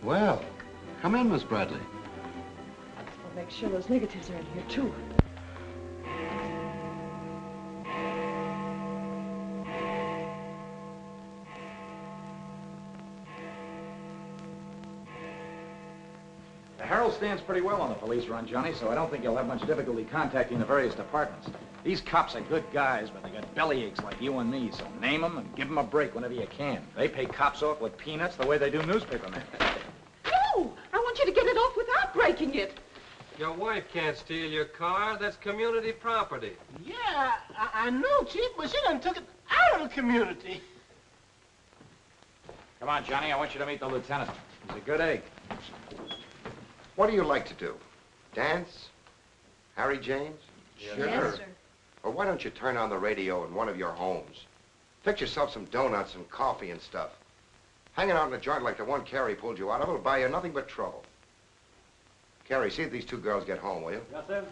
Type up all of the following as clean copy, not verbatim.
Well, come in, Miss Bradley. We'll make sure those negatives are in here, too. The Herald stands pretty well on the police run, Johnny, so I don't think you'll have much difficulty contacting the various departments. These cops are good guys, but they got bellyaches like you and me, so name them and give them a break whenever you can. They pay cops off like peanuts the way they do newspapermen. No! I want you to get it off without breaking it. Your wife can't steal your car. That's community property. Yeah, I know, Chief, but she done took it out of the community. Come on, Johnny, I want you to meet the lieutenant. He's a good egg. What do you like to do? Dance? Harry James? Sure. Yes, sir. Or why don't you turn on the radio in one of your homes? Fix yourself some donuts and coffee and stuff. Hanging out in a joint like the one Carrie pulled you out of will buy you nothing but trouble. Carrie, see if these two girls get home, will you? Yes, sir.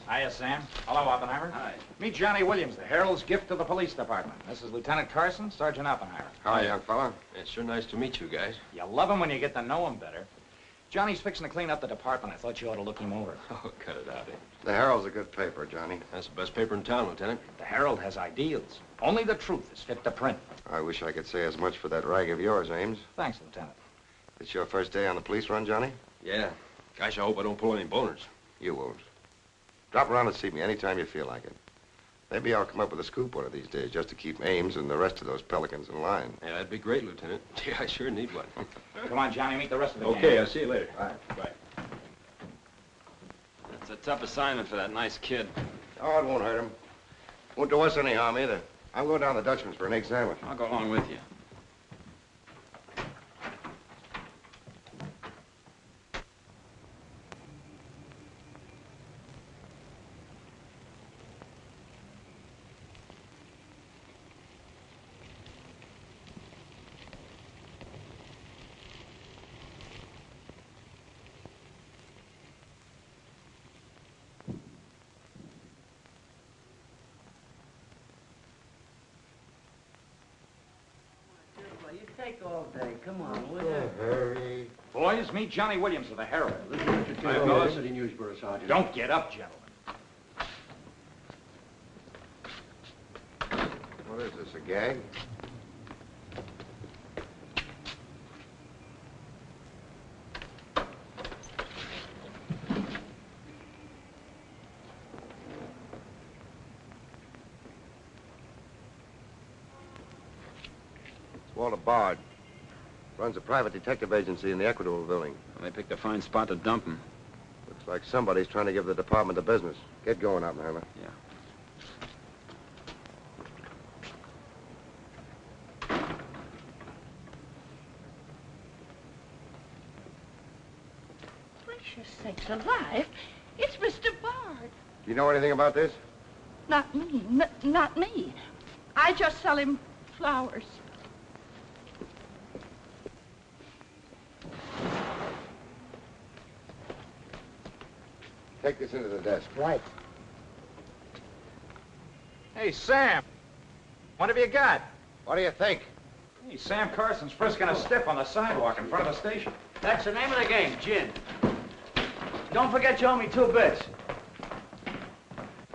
Hiya, Sam. Hello, Oppenheimer. Hi. Meet Johnny Williams, the Herald's gift to the police department. This is Lieutenant Carson, Sergeant Oppenheimer. Hi, young fella. It's sure nice to meet you guys. You love him when you get to know him better. Johnny's fixing to clean up the department. I thought you ought to look him over. Oh, cut it out, eh? The Herald's a good paper, Johnny. That's the best paper in town, Lieutenant. The Herald has ideals. Only the truth is fit to print. I wish I could say as much for that rag of yours, Ames. Thanks, Lieutenant. It's your first day on the police run, Johnny? Yeah. Gosh, I hope I don't pull any boners. You won't. Drop around and see me anytime you feel like it. Maybe I'll come up with a scoop one of these days just to keep Ames and the rest of those pelicans in line. Yeah, that'd be great, Lieutenant. Yeah, I sure need one. Come on, Johnny, meet the rest of the gang. Okay, I'll see you later. All right. Bye. It's a tough assignment for that nice kid. Oh, it won't hurt him. Won't do us any harm either. I'm going down to the Dutchman's for an egg sandwich. I'll go along with you. Take all day. Come on, will you? Hurry. Boys, meet Johnny Williams of the Herald. City Newsboro, Sergeant. Don't get up, gentlemen. What is this, a gag? Walter Bard. Runs a private detective agency in the Equitable building. They picked a fine spot to dump him. Looks like somebody's trying to give the department the business. Get going, Oppenheimer. Yeah. Gracious sakes alive. It's Mr. Bard. Do you know anything about this? Not me. Not me. I just sell him flowers. Take this into the desk. Right. Hey, Sam. What have you got? What do you think? Hey, Sam Carson's frisking a stiff on the sidewalk in front of the station. That's the name of the game, gin. Don't forget you owe me 2 bits.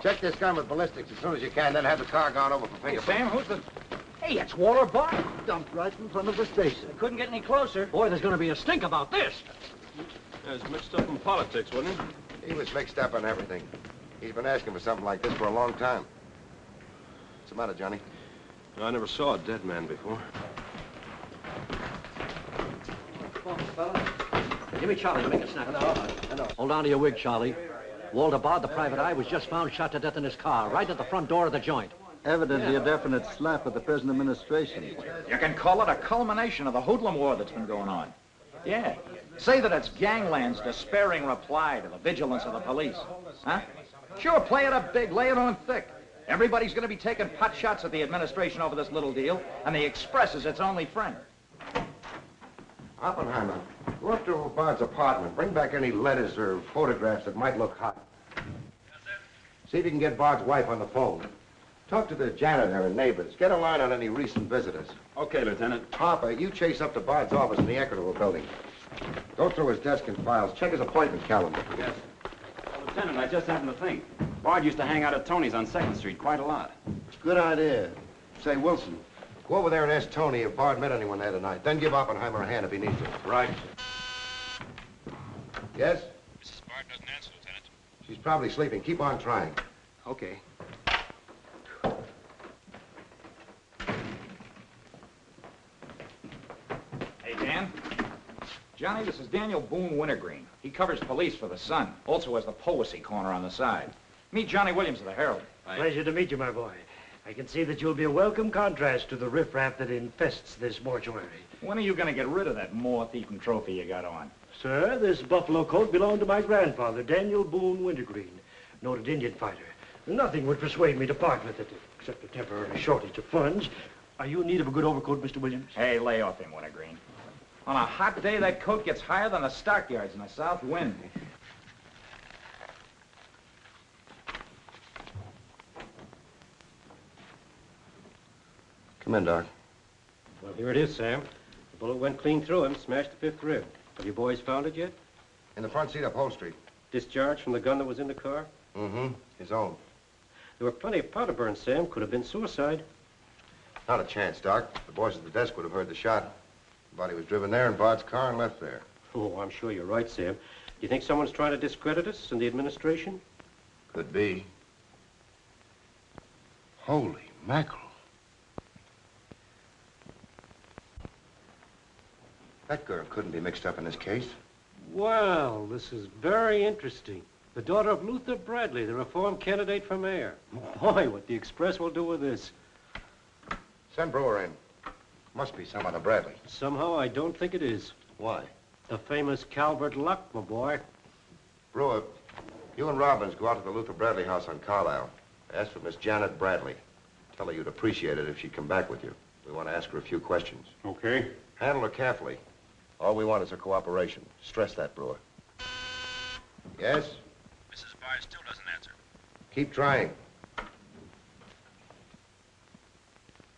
Check this gun with ballistics as soon as you can, then have the car gone over for Hey, fingerprints. Sam, who's the... Hey, it's Walter Bard. Dumped right in front of the station. I couldn't get any closer. Boy, there's going to be a stink about this. Yeah, it's mixed up in politics, wasn't he? He was mixed up on everything. He's been asking for something like this for a long time. What's the matter, Johnny? I never saw a dead man before. Give me Charlie to make a snap. Hold on to your wig, Charlie. Walter Bard, the private eye, was just found shot to death in his car, right at the front door of the joint. Evidently a definite slap at the present administration. You can call it a culmination of the hoodlum war that's been going on. Yeah. Say that it's gangland's despairing reply to the vigilance of the police. Huh? Sure, play it up big, lay it on thick. Everybody's going to be taking pot shots at the administration over this little deal, and the Express is its only friend. Oppenheimer, go up to Bard's apartment. Bring back any letters or photographs that might look hot. See if you can get Bard's wife on the phone. Talk to the janitor and neighbors. Get a line on any recent visitors. Okay, Lieutenant. Harper, you chase up to Bard's office in the Equitable building. Go through his desk and files. Check his appointment calendar. Yes. Well, Lieutenant, I just happened to think. Bard used to hang out at Tony's on 2nd Street quite a lot. Good idea. Say, Wilson, go over there and ask Tony if Bard met anyone there tonight. Then give Oppenheimer a hand if he needs to. Right. Yes? Mrs. Bard doesn't answer, Lieutenant. She's probably sleeping. Keep on trying. Okay. Hey, Dan. Johnny, this is Daniel Boone Wintergreen. He covers police for the Sun. Also has the Policy corner on the side. Meet Johnny Williams of the Herald. Pleasure to meet you, my boy. I can see that you'll be a welcome contrast to the riffraff that infests this mortuary. When are you going to get rid of that moth-eaten trophy you got on? Sir, this buffalo coat belonged to my grandfather, Daniel Boone Wintergreen, noted Indian fighter. Nothing would persuade me to part with it, except a temporary shortage of funds. Are you in need of a good overcoat, Mr. Williams? Hey, lay off him, Wintergreen. On a hot day, that coat gets higher than the stockyards in a south wind. Come in, Doc. Well, here it is, Sam. The bullet went clean through him, smashed the 5th rib. Have you boys found it yet? In the front seat upholstery. Discharged from the gun that was in the car? Mm-hmm. His own. There were plenty of powder burns, Sam. Could have been suicide. Not a chance, Doc. The boys at the desk would have heard the shot. The body was driven there in Bard's car and left there. Oh, I'm sure you're right, Sam. Do you think someone's trying to discredit us in the administration? Could be. Holy mackerel. That girl couldn't be mixed up in this case. Well, this is very interesting. The daughter of Luther Bradley, the reform candidate for mayor. Boy, what the Express will do with this. Send Brewer in. Must be some other Bradley. Somehow, I don't think it is. Why? The famous Calvert Luck, my boy. Brewer, you and Robbins go out to the Luther Bradley house on Carlisle. Ask for Miss Janet Bradley. Tell her you'd appreciate it if she'd come back with you. We want to ask her a few questions. Okay. Handle her carefully. All we want is her cooperation. Stress that, Brewer. Yes? Mrs. Bard still doesn't answer. Keep trying.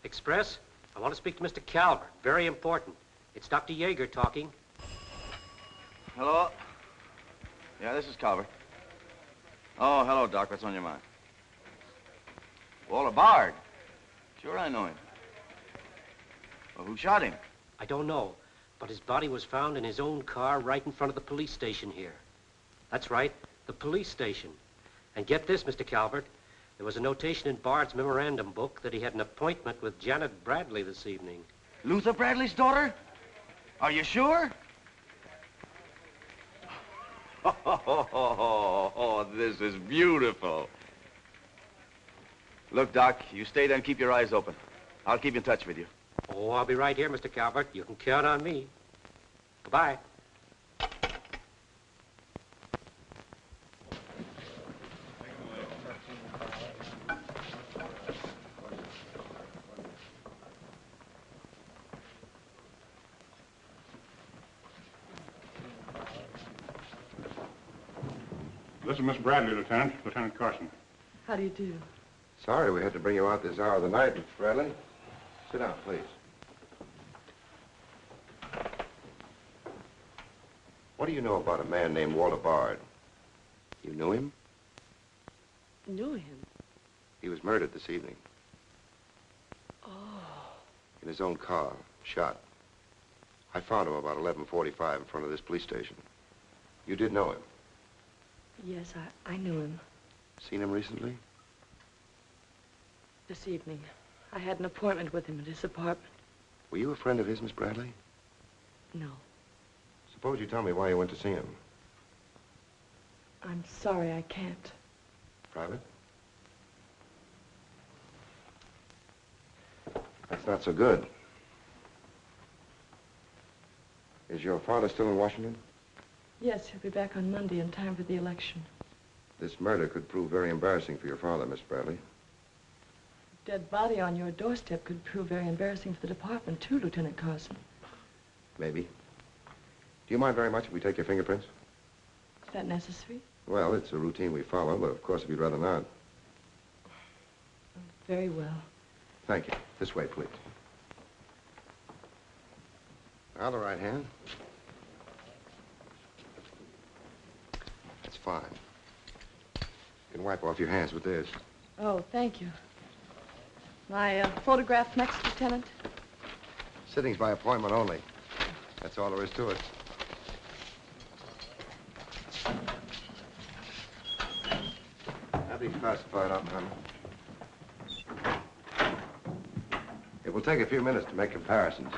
Express, I want to speak to Mr. Calvert. Very important. It's Dr. Yeager talking. Hello? Yeah, this is Calvert. Oh, hello, Doc. What's on your mind? Walter Bard. Sure, I know him. Well, who shot him? I don't know, but his body was found in his own car right in front of the police station here. That's right, the police station. And get this, Mr. Calvert, there was a notation in Bard's memorandum book that he had an appointment with Janet Bradley this evening. Luther Bradley's daughter? Are you sure? Oh, this is beautiful. Look, Doc, you stay there and keep your eyes open. I'll keep in touch with you. Oh, I'll be right here, Mr. Calvert. You can count on me. Goodbye. This is Miss Bradley, Lieutenant. Lieutenant Carson. How do you do? Sorry we had to bring you out this hour of the night, Miss Bradley. Sit down, please. What do you know about a man named Walter Bard? You knew him? Knew him? He was murdered this evening. Oh. In his own car, shot. I found him about 11:45 in front of this police station. You did know him? Yes, I knew him. Seen him recently? This evening. I had an appointment with him at his apartment. Were you a friend of his, Miss Bradley? No. Suppose you tell me why you went to see him. I'm sorry, I can't. Private? That's not so good. Is your father still in Washington? Yes, he'll be back on Monday in time for the election. This murder could prove very embarrassing for your father, Miss Bradley. Dead body on your doorstep could prove very embarrassing for the department, too, Lieutenant Carson. Maybe. Do you mind very much if we take your fingerprints? Is that necessary? Well, it's a routine we follow, but of course if you'd rather not. Very well. Thank you. This way, please. Now, the right hand. That's fine. You can wipe off your hands with this. Oh, thank you. My photograph next, Lieutenant? Sittings by appointment only. That's all there is to it. That'll be classified, Oppenheimer. It will take a few minutes to make comparisons.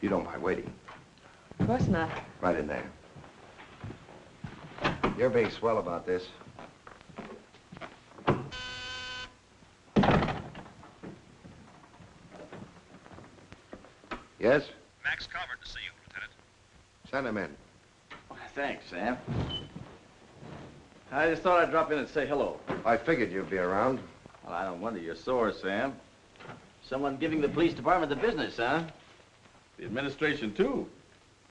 You don't mind waiting. Of course not. Right in there. You're being swell about this. Yes? Max Calvert to see you, Lieutenant. Send him in. Thanks, Sam. I just thought I'd drop in and say hello. I figured you'd be around. Well, I don't wonder you're sore, Sam. Someone giving the police department the business, huh? The administration, too.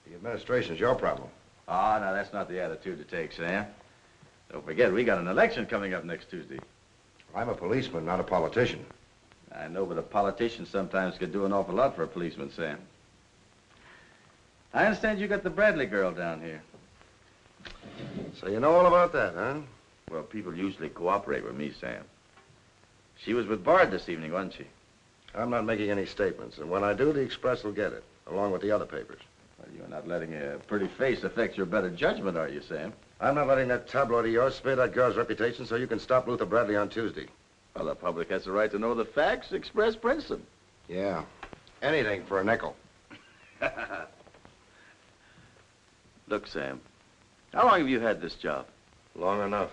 The administration's your problem. Oh, no, that's not the attitude to take, Sam. Don't forget, we got an election coming up next Tuesday. I'm a policeman, not a politician. I know, but a politician sometimes could do an awful lot for a policeman, Sam. I understand you got the Bradley girl down here. So you know all about that, huh? Well, people usually cooperate with me, Sam. She was with Bard this evening, wasn't she? I'm not making any statements, and when I do, the Express will get it, along with the other papers. Well, you're not letting a pretty face affect your better judgment, are you, Sam? I'm not letting that tabloid of yours smear that girl's reputation so you can stop Luther Bradley on Tuesday. Well, the public has the right to know the facts. Express prints them. Yeah. Anything for a nickel. Look, Sam, how long have you had this job? Long enough.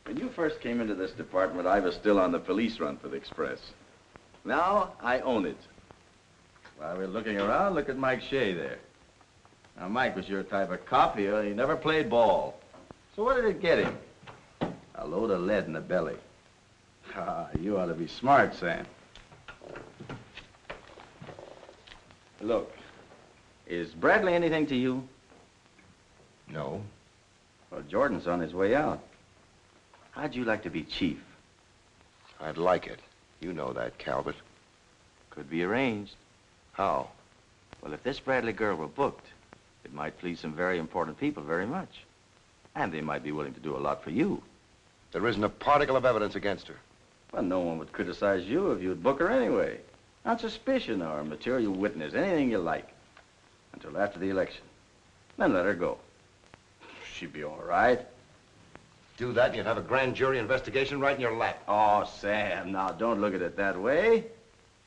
When you first came into this department, I was still on the police run for the Express. Now, I own it. While we're looking around, look at Mike Shea there. Now, Mike was your type of cop here. He never played ball. So what did it get him? A load of lead in the belly. Ah, you ought to be smart, Sam. Look, is Bradley anything to you? No. Well, Jordan's on his way out. How'd you like to be chief? I'd like it. You know that, Calvert. Could be arranged. How? Well, if this Bradley girl were booked, it might please some very important people very much. And they might be willing to do a lot for you. There isn't a particle of evidence against her. Well, no one would criticize you if you'd book her anyway. On suspicion or a material witness, anything you like. Until after the election. Then let her go. She'd be all right. Do that and you'd have a grand jury investigation right in your lap. Oh, Sam, now don't look at it that way.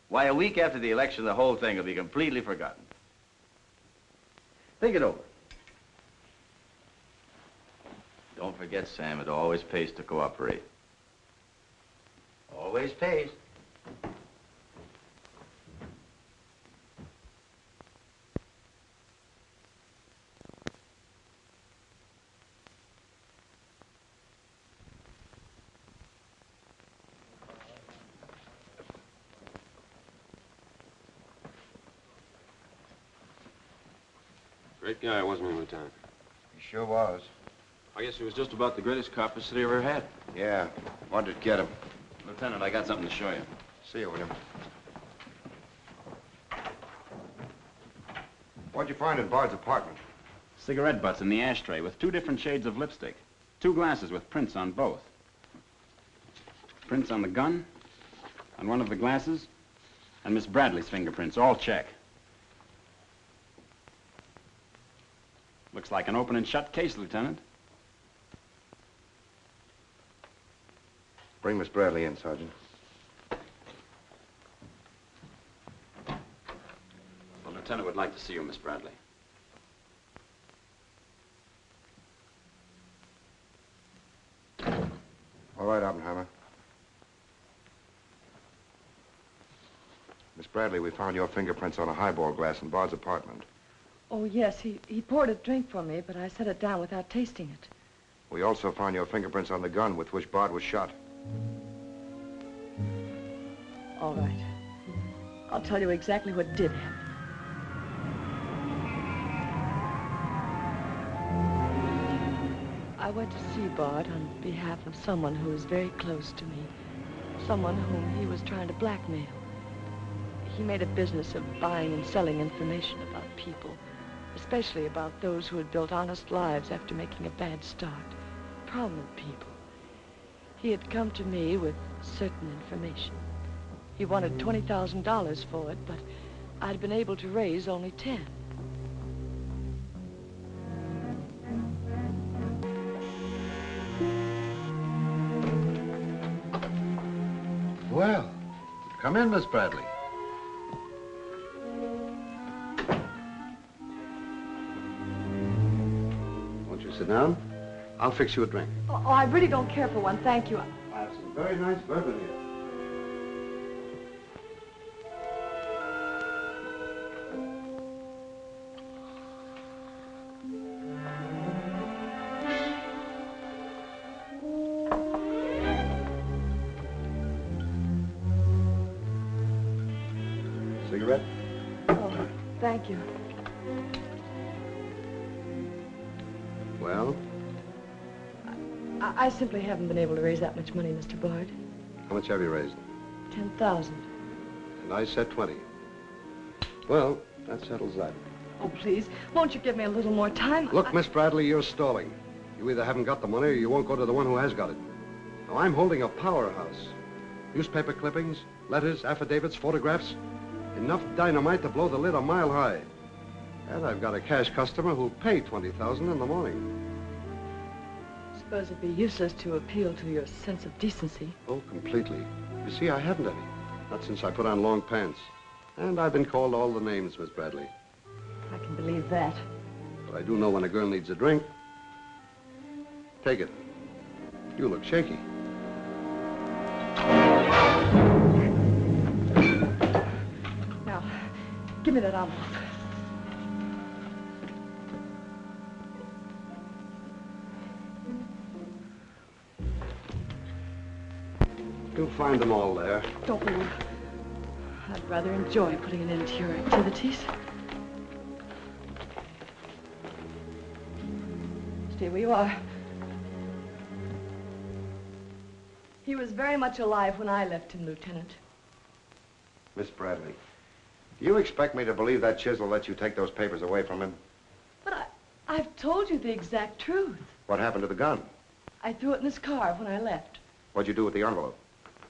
Why, a week after the election, the whole thing will be completely forgotten. Think it over. Don't forget, Sam, it always pays to cooperate. Always pays. Great guy, wasn't he, Lieutenant? He sure was. I guess he was just about the greatest cop the city ever had. Yeah. Wanted to get him. Lieutenant, I got something to show you. See you, William. What'd you find in Bard's apartment? Cigarette butts in the ashtray with 2 different shades of lipstick. 2 glasses with prints on both. Prints on the gun, on one of the glasses, and Miss Bradley's fingerprints, all check. Looks like an open and shut case, Lieutenant. Bring Miss Bradley in, Sergeant. The lieutenant would like to see you, Miss Bradley. All right, Oppenheimer. Miss Bradley, we found your fingerprints on a highball glass in Bard's apartment. Oh, yes, he poured a drink for me, but I set it down without tasting it. We also found your fingerprints on the gun with which Bard was shot. All right. I'll tell you exactly what did happen. I went to see Bard on behalf of someone who was very close to me. someone whom he was trying to blackmail. He made a business of buying and selling information about people, especially about those who had built honest lives after making a bad start. Prominent people. He had come to me with certain information. He wanted $20,000 for it, but I'd been able to raise only 10. Well, come in, Miss Bradley. Won't you sit down? I'll fix you a drink. Oh, I really don't care for one, thank you. I have some very nice bourbon here. Cigarette? Oh, thank you. Well? I simply haven't been able to raise that much money, Mr. Bard. How much have you raised? 10,000. And I said 20. Well, that settles that. Oh, please, won't you give me a little more time? Look, Miss Bradley, you're stalling. You either haven't got the money or you won't go to the one who has got it. Now, I'm holding a powerhouse. Newspaper clippings, letters, affidavits, photographs. Enough dynamite to blow the lid a mile high. And I've got a cash customer who'll pay $20,000 in the morning. I suppose it'd be useless to appeal to your sense of decency. Oh, completely. You see, I haven't any. Not since I put on long pants. And I've been called all the names, Miss Bradley. I can believe that. But I do know when a girl needs a drink. Take it. You look shaky. Now, give me that envelope. You'll find them all there. Don't worry. I'd rather enjoy putting an end to your activities. Stay where you are. He was very much alive when I left him, Lieutenant. Miss Bradley, do you expect me to believe that chisel let you take those papers away from him? But I've told you the exact truth. What happened to the gun? I threw it in his car when I left. What'd you do with the envelope?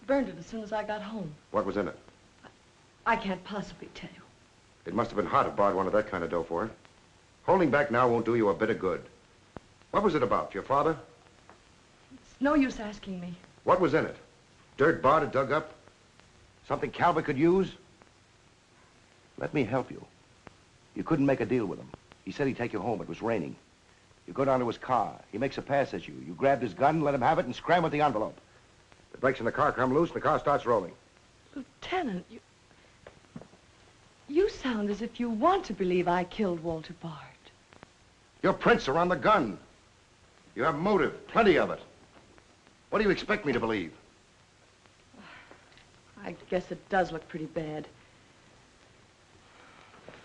Burned it as soon as I got home. What was in it? I can't possibly tell you. It must have been hot if Bard wanted that kind of dough for it. Holding back now won't do you a bit of good. What was it about? Your father? It's no use asking me. What was in it? Dirt Bard had dug up? Something Calvert could use? Let me help you. You couldn't make a deal with him. He said he'd take you home. It was raining. You go down to his car. He makes a pass at you. You grabbed his gun, let him have it, and scram with the envelope. The brakes in the car come loose, and the car starts rolling. Lieutenant, you sound as if you want to believe I killed Walter Bard. Your prints are on the gun. You have motive, plenty of it. What do you expect me to believe? I guess it does look pretty bad.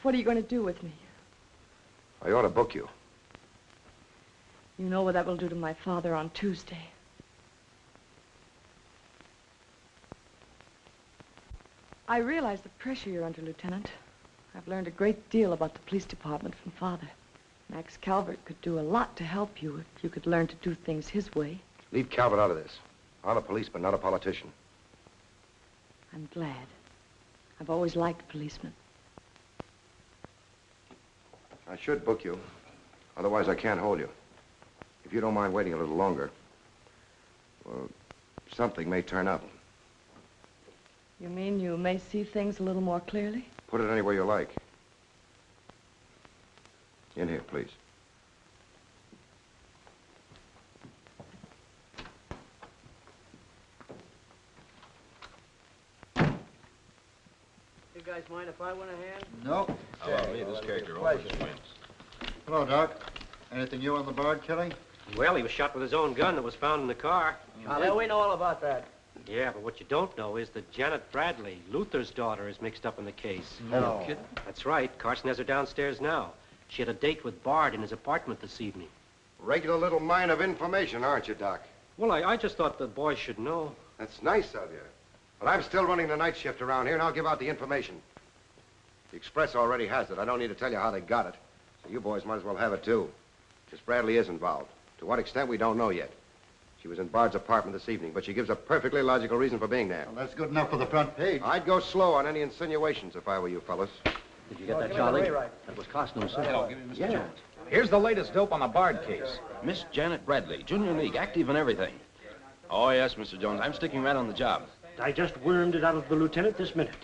What are you going to do with me? I ought to book you. You know what that will do to my father on Tuesday. I realize the pressure you're under, Lieutenant. I've learned a great deal about the police department from Father. Max Calvert could do a lot to help you if you could learn to do things his way. Leave Calvert out of this. I'm a policeman, not a politician. I'm glad. I've always liked policemen. I should book you. Otherwise, I can't hold you. If you don't mind waiting a little longer, well, something may turn up. You mean you may see things a little more clearly? Put it anywhere you like. In here, please. You guys mind if I went a hand? No. Hello, me, this character always wins. Hello, Doc. Anything new on the Bard killing? Well, he was shot with his own gun that was found in the car. Yeah, we know all about that. Yeah, but what you don't know is that Janet Bradley, Luther's daughter, is mixed up in the case. No. Kidding? That's right. Carson has her downstairs now. She had a date with Bard in his apartment this evening. Regular little mine of information, aren't you, Doc? Well, I just thought the boys should know. That's nice of you. But I'm still running the night shift around here, and I'll give out the information. The Express already has it. I don't need to tell you how they got it. So you boys might as well have it, too. Just Bradley is involved. To what extent, we don't know yet. She was in Bard's apartment this evening, but she gives a perfectly logical reason for being there. Well, that's good enough for the front page. I'd go slow on any insinuations if I were you fellas. Did you get that, Charlie? That was Carson himself. Hello, give me Mr. Yeah. Jones. Here's the latest dope on the Bard case. Miss Janet Bradley, Junior League, active and everything. Oh, yes, Mr. Jones. I'm sticking right on the job. I just wormed it out of the lieutenant this minute.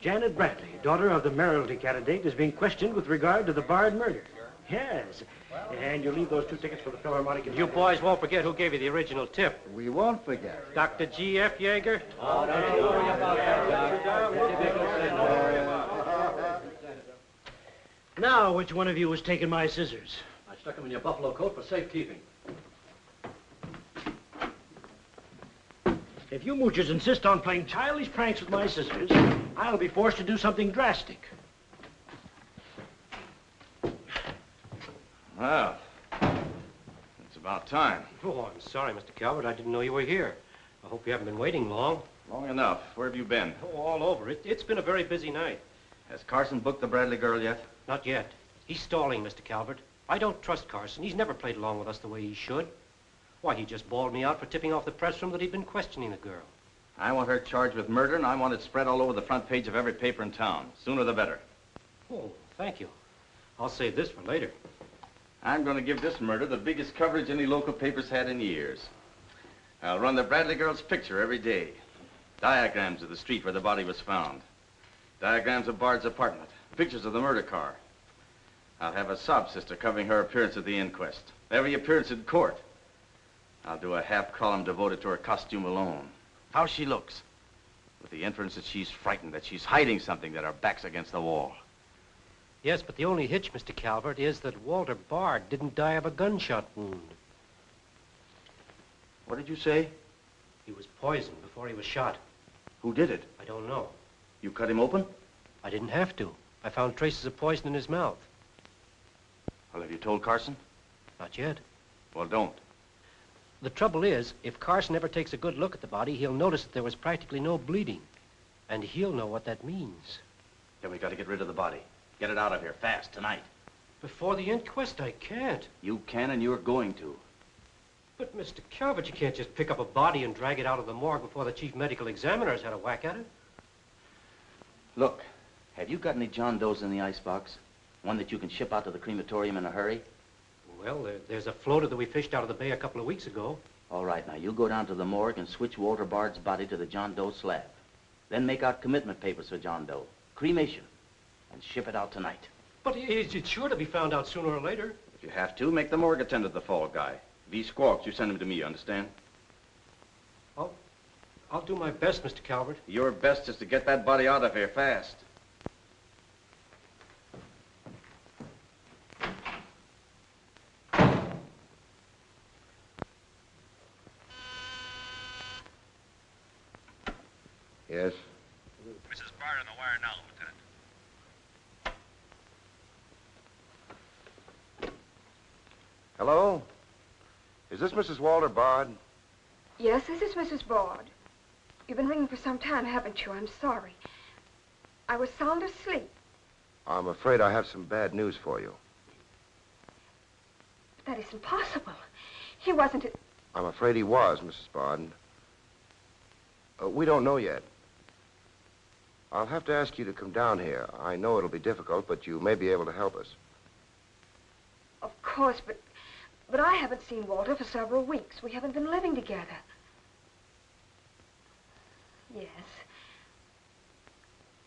Janet Bradley, daughter of the mayoralty candidate, is being questioned with regard to the Bard murder. Yes. And you'll leave those 2 tickets for the Philharmonic. You boys won't forget who gave you the original tip. We won't forget. Dr. G.F. Yeager? Oh, don't you worry about that, Doc. Now, which one of you was taking my scissors? I stuck them in your buffalo coat for safekeeping. If you moochers insist on playing childish pranks with my scissors, I'll be forced to do something drastic. Well, it's about time. Oh, I'm sorry, Mr. Calvert. I didn't know you were here. I hope you haven't been waiting long. Long enough. Where have you been? Oh, all over. It's been a very busy night. Has Carson booked the Bradley girl yet? Not yet. He's stalling, Mr. Calvert. I don't trust Carson. He's never played along with us the way he should. Why, he just bawled me out for tipping off the press room that he'd been questioning the girl. I want her charged with murder, and I want it spread all over the front page of every paper in town. Sooner the better. Oh, thank you. I'll save this for later. I'm going to give this murder the biggest coverage any local paper's had in years. I'll run the Bradley girl's picture every day. Diagrams of the street where the body was found. Diagrams of Bard's apartment. Pictures of the murder car. I'll have a sob sister covering her appearance at the inquest. Every appearance in court. I'll do a half column devoted to her costume alone. How she looks. With the inference that she's frightened, that she's hiding something, that her back's against the wall. Yes, but the only hitch, Mr. Calvert, is that Walter Bard didn't die of a gunshot wound. What did you say? He was poisoned before he was shot. Who did it? I don't know. You cut him open? I didn't have to. I found traces of poison in his mouth. Well, have you told Carson? Not yet. Well, don't. The trouble is, if Carson ever takes a good look at the body, he'll notice that there was practically no bleeding. And he'll know what that means. Then we got to get rid of the body. Get it out of here, fast, tonight. Before the inquest, I can't. You can, and you're going to. But, Mr. Calvert, you can't just pick up a body and drag it out of the morgue before the chief medical examiner's had a whack at it. Look, have you got any John Does in the icebox? One that you can ship out to the crematorium in a hurry? Well, there's a floater that we fished out of the bay a couple of weeks ago. All right, now, you go down to the morgue and switch Walter Bard's body to the John Doe slab. Then make out commitment papers for John Doe. Cremation. And ship it out tonight. But it's sure to be found out sooner or later. If you have to, make the morgue attendant the fall guy. If he squawks, you send him to me, you understand? I'll do my best, Mr. Calvert. Your best is to get that body out of here fast. Yes? Mrs. Bard on the wire now, Lieutenant. Hello? Is this Mrs. Walter Bard? Yes, this is Mrs. Bard. You've been ringing for some time, haven't you? I'm sorry. I was sound asleep. I'm afraid I have some bad news for you. That isn't possible. He wasn't... I'm afraid he was, Mrs. Bard. We don't know yet. I'll have to ask you to come down here. I know it'll be difficult, but you may be able to help us. Of course, but I haven't seen Walter for several weeks. We haven't been living together. Yes.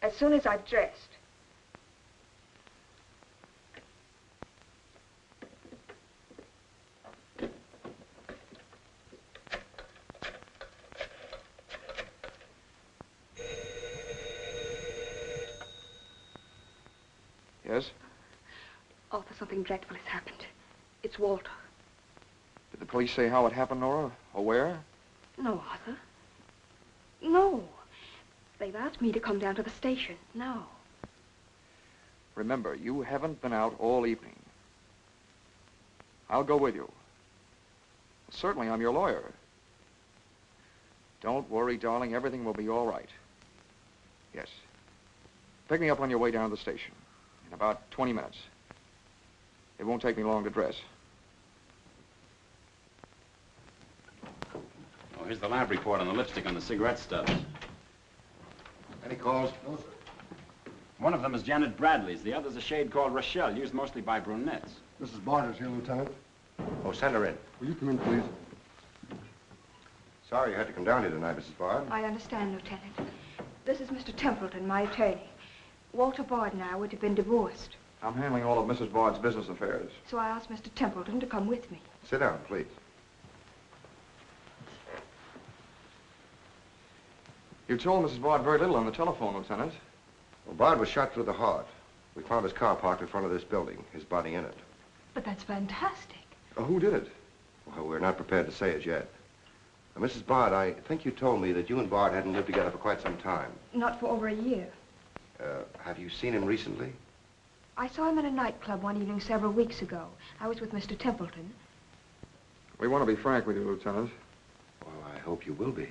As soon as I've dressed. Yes? Arthur, something dreadful has happened. It's Walter. Did the police say how it happened, Nora? Or where? No, Arthur. No. They've asked me to come down to the station. No. Remember, you haven't been out all evening. I'll go with you. Certainly, I'm your lawyer. Don't worry, darling. Everything will be all right. Yes. Pick me up on your way down to the station. In about 20 minutes. It won't take me long to dress. Oh, here's the lab report on the lipstick on the cigarette stubs. Any calls? No, sir. One of them is Janet Bradley's. The other's a shade called Rochelle, used mostly by brunettes. Mrs. Bard is here, Lieutenant. Oh, send her in. Will you come in, please? Sorry you had to come down here tonight, Mrs. Bard. I understand, Lieutenant. This is Mr. Templeton, my attorney. Walter Bard and I would have been divorced, I'm handling all of Mrs. Bard's business affairs. so I asked Mr. Templeton to come with me. Sit down, please. You told Mrs. Bard very little on the telephone, Lieutenant. Well, Bard was shot through the heart. We found his car parked in front of this building, his body in it. But that's fantastic. Who did it? Well, we're not prepared to say it yet. Now, Mrs. Bard, I think you told me that you and Bard hadn't lived together for quite some time. Not for over a year. Have you seen him recently? I saw him at a nightclub one evening several weeks ago. I was with Mr. Templeton. We want to be frank with you, Lieutenant. Well, I hope you will be.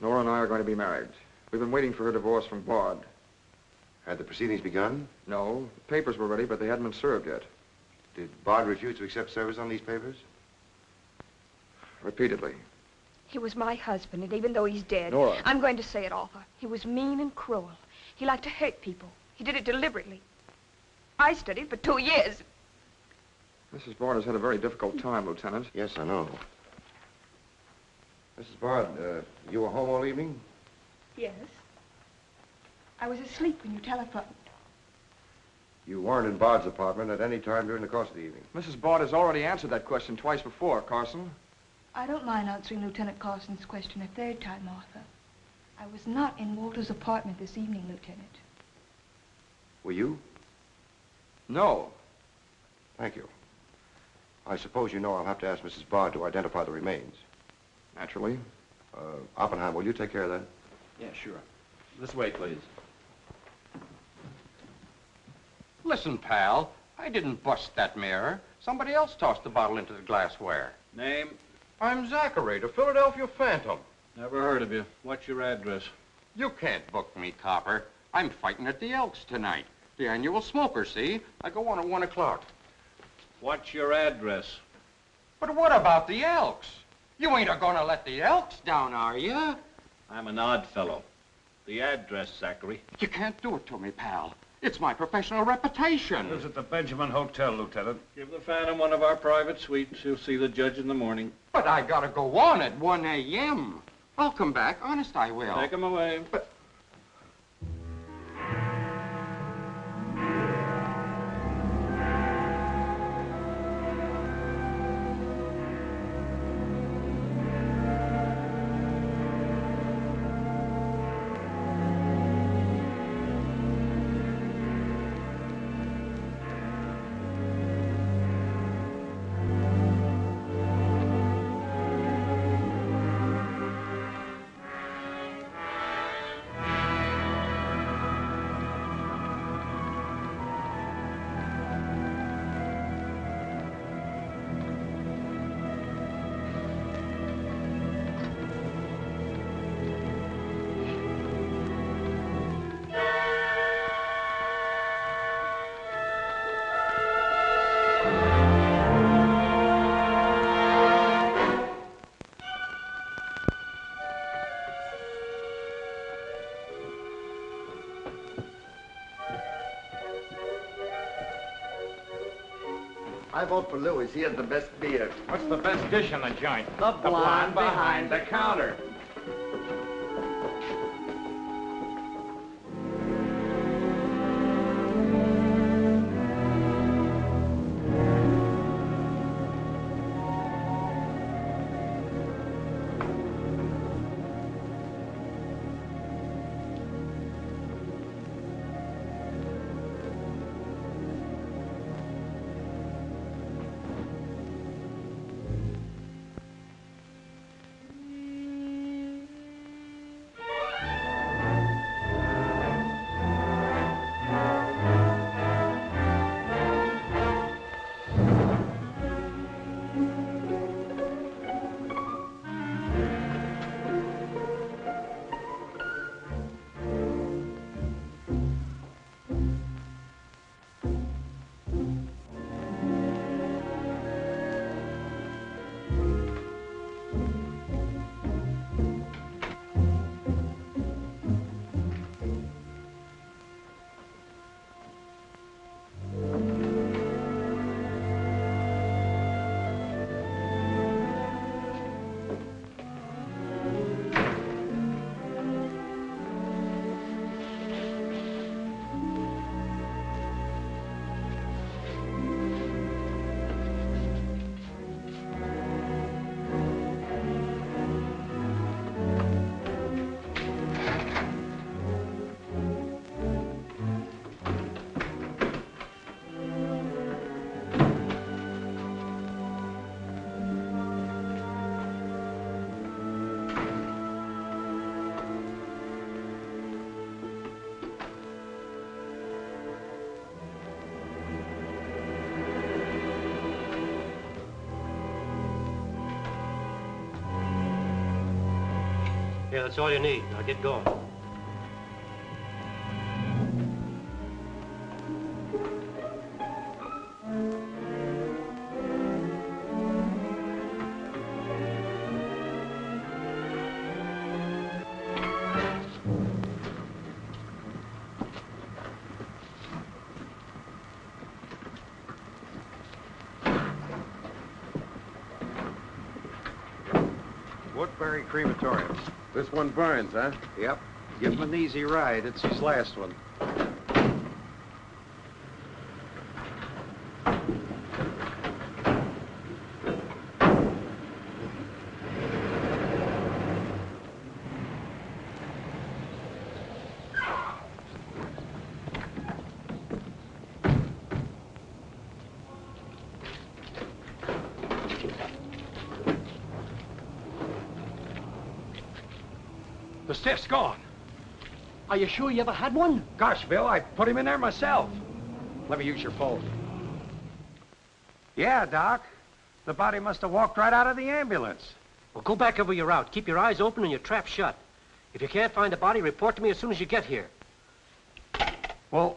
Nora and I are going to be married. We've been waiting for her divorce from Bard. Had the proceedings begun? No. The papers were ready, but they hadn't been served yet. Did Bard refuse to accept service on these papers? Repeatedly. He was my husband, and even though he's dead, Nora. I'm going to say it, Arthur. He was mean and cruel. He liked to hurt people. He did it deliberately. I studied for 2 years. Mrs. Bard has had a very difficult time, Lieutenant. Yes, I know. Mrs. Bard, you were home all evening? Yes. I was asleep when you telephoned. You weren't in Bard's apartment at any time during the course of the evening? Mrs. Bard has already answered that question twice before, Carson. I don't mind answering Lieutenant Carson's question a third time, Arthur. I was not in Walter's apartment this evening, Lieutenant. Were you? No. Thank you. I suppose you know I'll have to ask Mrs. Bard to identify the remains. Naturally. Oppenheim, will you take care of that? Yeah, sure. This way, please. Listen, pal, I didn't bust that mirror. Somebody else tossed the bottle into the glassware. Name? I'm Zachary, the Philadelphia Phantom. Never heard of you. What's your address? You can't book me, copper. I'm fighting at the Elks tonight. The annual smoker, see? I go on at 1 o'clock. What's your address? But what about the Elks? You ain't a-gonna let the Elks down, are you? I'm an odd fellow. The address, Zachary. You can't do it to me, pal. It's my professional reputation. This is at the Benjamin Hotel, Lieutenant. Give the Phantom one of our private suites. He'll see the judge in the morning. But I gotta go on at 1 a.m. I'll come back. Honest, I will. Take him away. But... I vote for Louis. He has the best beer. What's the best dish in the joint? The blonde behind the counter. Yeah, that's all you need. Now get going. Woodbury Crematorium. This one burns, huh? Yep. Give him an easy ride. It's his last one. The stiff's gone. Are you sure you ever had one? Gosh, Bill, I put him in there myself. Let me use your phone. Yeah, Doc. The body must have walked right out of the ambulance. Well, go back over your route. Keep your eyes open and your trap shut. If you can't find the body, report to me as soon as you get here. Well...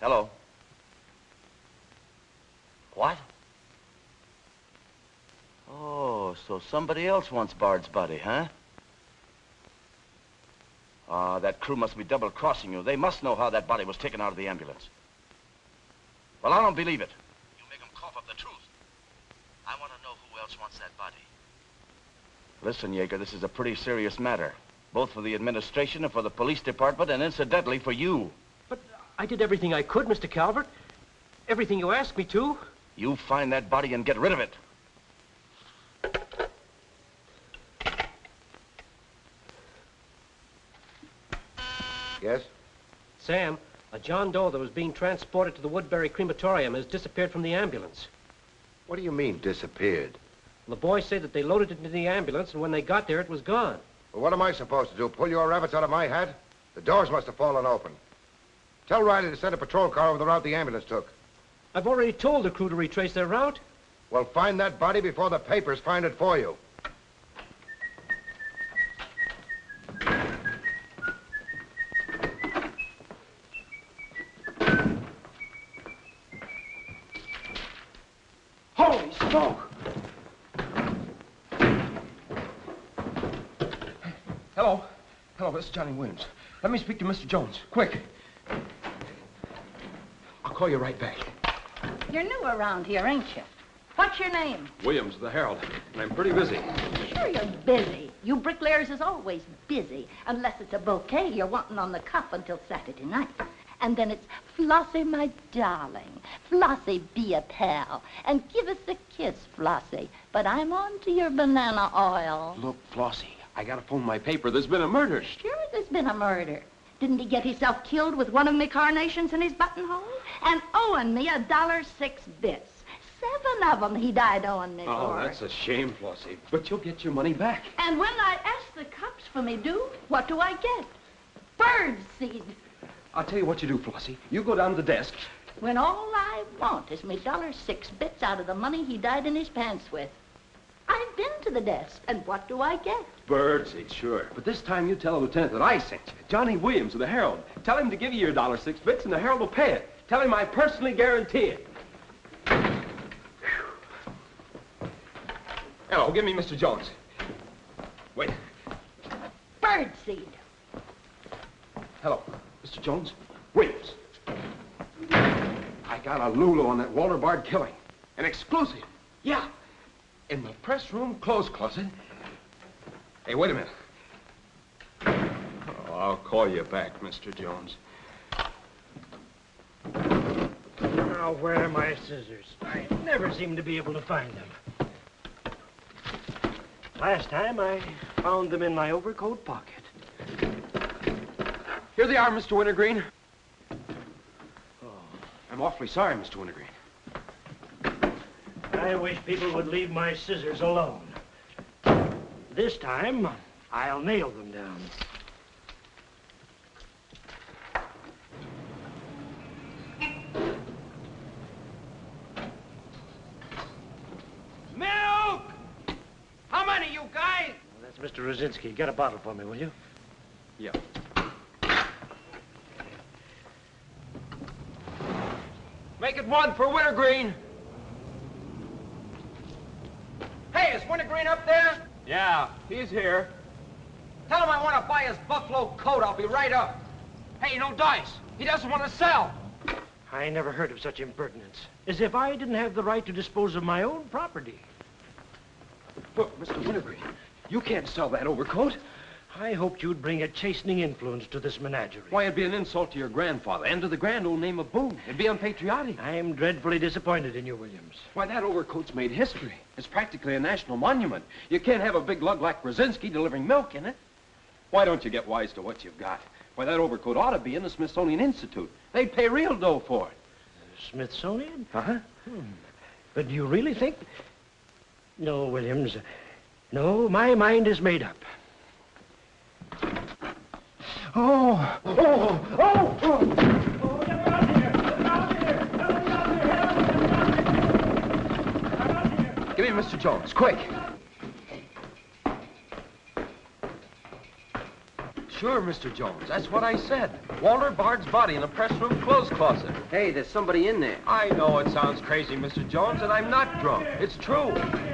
Hello. What? Oh, so somebody else wants Bard's body, huh? Ah, that crew must be double-crossing you. They must know how that body was taken out of the ambulance. Well, I don't believe it. You make them cough up the truth. I want to know who else wants that body. Listen, Yeager, this is a pretty serious matter. Both for the administration and for the police department, and incidentally for you. But I did everything I could, Mr. Calvert. Everything you asked me to. You find that body and get rid of it. Yes? Sam, a John Doe that was being transported to the Woodbury Crematorium has disappeared from the ambulance. What do you mean, disappeared? The boys say that they loaded it into the ambulance, and when they got there, it was gone. Well, what am I supposed to do? Pull your rabbits out of my hat? The doors must have fallen open. Tell Riley to send a patrol car over the route the ambulance took. I've already told the crew to retrace their route. Well, find that body before the papers find it for you. Holy smoke! Hello. Hello, this is Johnny Williams. Let me speak to Mr. Jones. Quick. I'll call you right back. You're new around here, ain't you? What's your name? Williams, the Herald. And I'm pretty busy. Sure you're busy. You bricklayers is always busy, unless it's a bouquet you're wanting on the cuff until Saturday night. And then it's, Flossie, my darling. Flossie, be a pal. And give us a kiss, Flossie. But I'm on to your banana oil. Look, Flossie, I gotta phone my paper. There's been a murder. Sure there's been a murder. Didn't he get himself killed with one of me carnations in his buttonhole? And owing me $1.06 bits. 7 of them he died owing me Oh, for. that's a shame, Flossie. But you'll get your money back. And when I ask the cops for me due, what do I get? Bird seed. I'll tell you what you do, Flossie. You go down to the desk. When all I want is me $6 bits out of the money he died in his pants with. I've been to the desk, and what do I get? Birdseed, sure. But this time you tell the lieutenant that I sent you. Johnny Williams of the Herald. Tell him to give you your $6 bits, and the Herald will pay it. Tell him I personally guarantee it. Hello, give me Mr. Jones. Wait. Birdseed. Hello, Mr. Jones. Williams. I got a Lulu on that Walter Bard killing. An exclusive. Yeah. In the press room clothes closet. Hey, wait a minute. Oh, I'll call you back, Mr. Jones. Now, where are my scissors? I never seem to be able to find them. Last time, I found them in my overcoat pocket. Here they are, Mr. Wintergreen. Oh, I'm awfully sorry, Mr. Wintergreen. I wish people would leave my scissors alone. This time, I'll nail them down. Mr. Rosinski, get a bottle for me, will you? Yeah. Make it one for Wintergreen. Hey, is Wintergreen up there? Yeah, he's here. Tell him I want to buy his buffalo coat. I'll be right up. Hey, no dice. He doesn't want to sell. I never heard of such impertinence. As if I didn't have the right to dispose of my own property. Look, Mr. Wintergreen, you can't sell that overcoat. I hoped you'd bring a chastening influence to this menagerie. Why, it'd be an insult to your grandfather and to the grand old name of Boone. It'd be unpatriotic. I'm dreadfully disappointed in you, Williams. Why, that overcoat's made history. It's practically a national monument. You can't have a big lug like Rosinski delivering milk in it. Why don't you get wise to what you've got? Why, that overcoat ought to be in the Smithsonian Institute. They'd pay real dough for it. Smithsonian? Uh-huh. But do you really think... No, Williams. No, my mind is made up. Oh! Oh! Oh! Oh! Get me out of here! Get me out of here! Get me out of here! Give me Mr. Jones, quick. Sure, Mr. Jones. That's what I said. Walter Bard's body in the press room clothes closet. Hey, there's somebody in there. I know it sounds crazy, Mr. Jones, and I'm not drunk. It's true.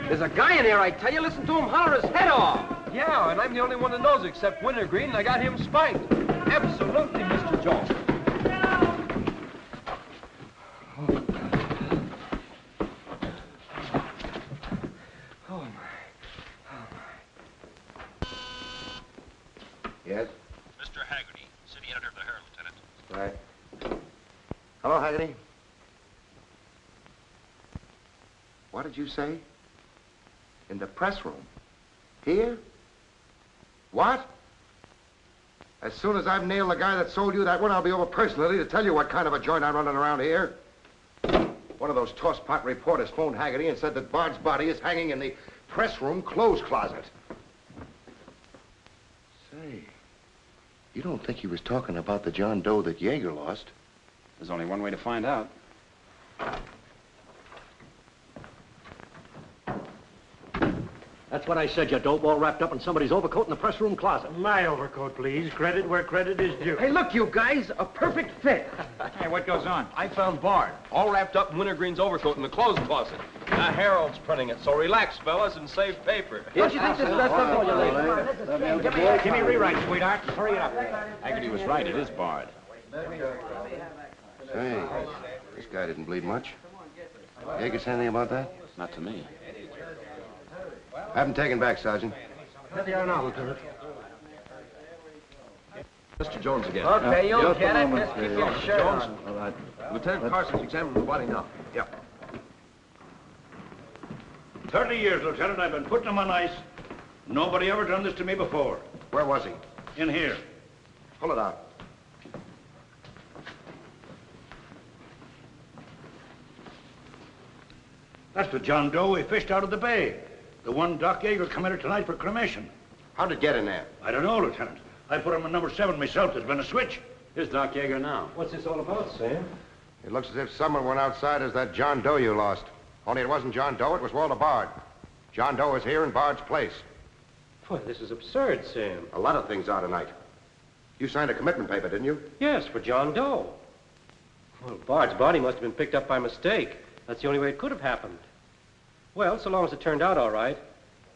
There's a guy in there, I tell you. Listen to him holler his head off. Yeah, and I'm the only one that knows except Wintergreen, and I got him spiked. Absolutely, Mr. Jones. Oh, my. Yes? Mr. Haggerty, city editor of the Herald, Lieutenant. Right. Hello, Haggerty. What did you say? In the press room? Here? What? As soon as I've nailed the guy that sold you that one, I'll be over personally to tell you what kind of a joint I'm running around here. One of those tosspot reporters phoned Haggerty and said that Bard's body is hanging in the press room clothes closet. Say, you don't think he was talking about the John Doe that Yeager lost? There's only one way to find out. That's what I said, you dope, all wrapped up in somebody's overcoat in the press room closet. My overcoat, please. Credit where credit is due. Hey, look, you guys, a perfect fit. Hey, what goes on? I found Bard, all wrapped up in Wintergreen's overcoat in the clothes closet. The Herald's printing it, so relax, fellas, and save paper. Don't you think this is best up all you ladies? Give me a rewrite, sweetheart. Hurry it up. Haggerty was right. It is Bard. Say, this guy didn't bleed much. Yeager say anything about that? Not to me. Have him taken back, Sergeant. Here they are now, Lieutenant. Mr. Jones again. Okay, you'll get it. Just keep your shirt Jones. on. All right. Lieutenant Carson's examining the body now. Yeah. 30 years, Lieutenant, I've been putting him on ice. Nobody ever done this to me before. Where was he? In here. Pull it out. That's the John Doe we fished out of the bay. The one Doc Yeager committed tonight for cremation. How'd it get in there? I don't know, Lieutenant. I put him in number 7 myself. There's been a switch. Here's Doc Yeager now. What's this all about, Sam? It looks as if someone went outside as that John Doe you lost. Only it wasn't John Doe, it was Walter Bard. John Doe is here in Bard's place. Boy, this is absurd, Sam. A lot of things are tonight. You signed a commitment paper, didn't you? Yes, for John Doe. Well, Bard's body must have been picked up by mistake. That's the only way it could have happened. Well, so long as it turned out all right.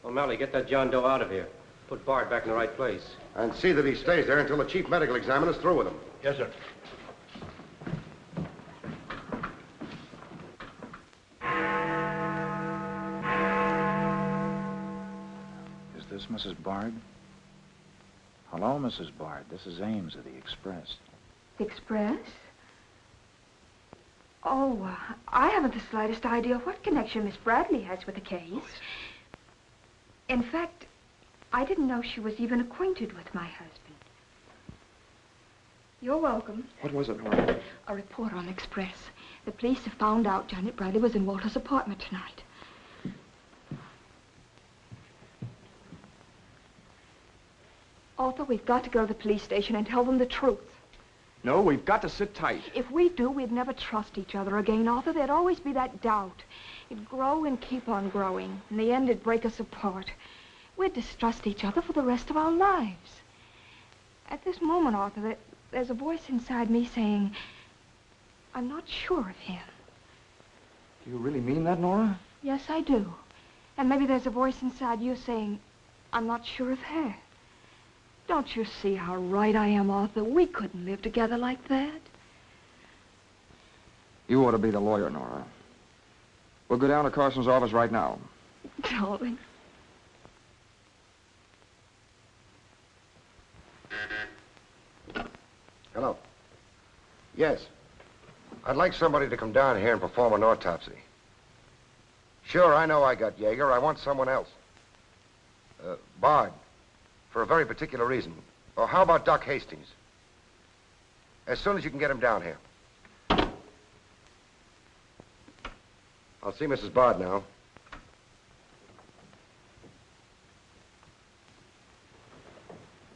O'Malley, get that John Doe out of here. Put Bard back in the right place. And see that he stays there until the chief medical examiner's through with him. Yes, sir. Is this Mrs. Bard? Hello, Mrs. Bard. This is Ames of the Express. The Express? Oh, I haven't the slightest idea what connection Miss Bradley has with the case. In fact, I didn't know she was even acquainted with my husband. You're welcome. What was it, Nora? A report on Express. The police have found out Janet Bradley was in Walter's apartment tonight. Arthur, we've got to go to the police station and tell them the truth. No, we've got to sit tight. If we do, we'd never trust each other again, Arthur. There'd always be that doubt. It'd grow and keep on growing. In the end, it'd break us apart. We'd distrust each other for the rest of our lives. At this moment, Arthur, there's a voice inside me saying, I'm not sure of him. Do you really mean that, Nora? Yes, I do. And maybe there's a voice inside you saying, I'm not sure of her. Don't you see how right I am, Arthur? We couldn't live together like that. You ought to be the lawyer, Nora. We'll go down to Carson's office right now. Darling. Hello. Yes. I'd like somebody to come down here and perform an autopsy. Sure, I know I got Yeager. I want someone else. Bard. For a very particular reason. Or how about Doc Hastings? As soon as you can get him down here. I'll see Mrs. Bard now.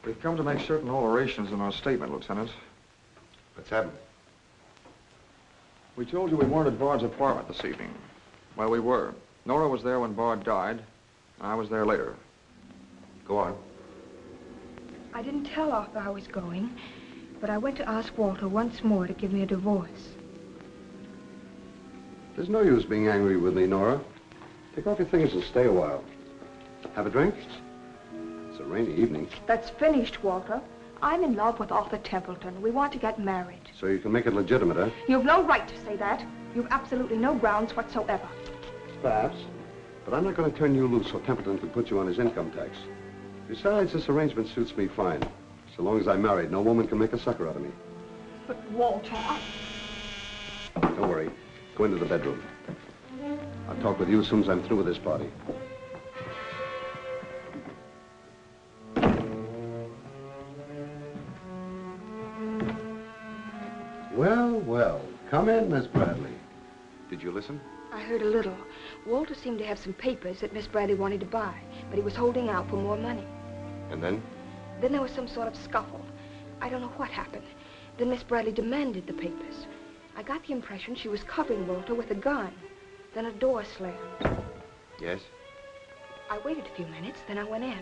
We've come to make certain alterations in our statement, Lieutenant. What's happened? We told you we weren't at Bard's apartment this evening. Well, we were. Nora was there when Bard died. I was there later. Go on. I didn't tell Arthur I was going, but I went to ask Walter once more to give me a divorce. There's no use being angry with me, Nora. Take off your things and stay a while. Have a drink? It's a rainy evening. That's finished, Walter. I'm in love with Arthur Templeton. We want to get married. So you can make it legitimate, huh? You've no right to say that. You've absolutely no grounds whatsoever. Perhaps. But I'm not going to turn you loose so Templeton can put you on his income tax. Besides, this arrangement suits me fine. So long as I'm married, no woman can make a sucker out of me. But, Walter, Don't worry. Go into the bedroom. I'll talk with you as soon as I'm through with this party. Well, well. Come in, Miss Bradley. Did you listen? I heard a little. Walter seemed to have some papers that Miss Bradley wanted to buy, but he was holding out for more money. And then? Then there was some sort of scuffle. I don't know what happened. Then Miss Bradley demanded the papers. I got the impression she was covering Walter with a gun. Then a door slammed. Yes? I waited a few minutes, then I went in.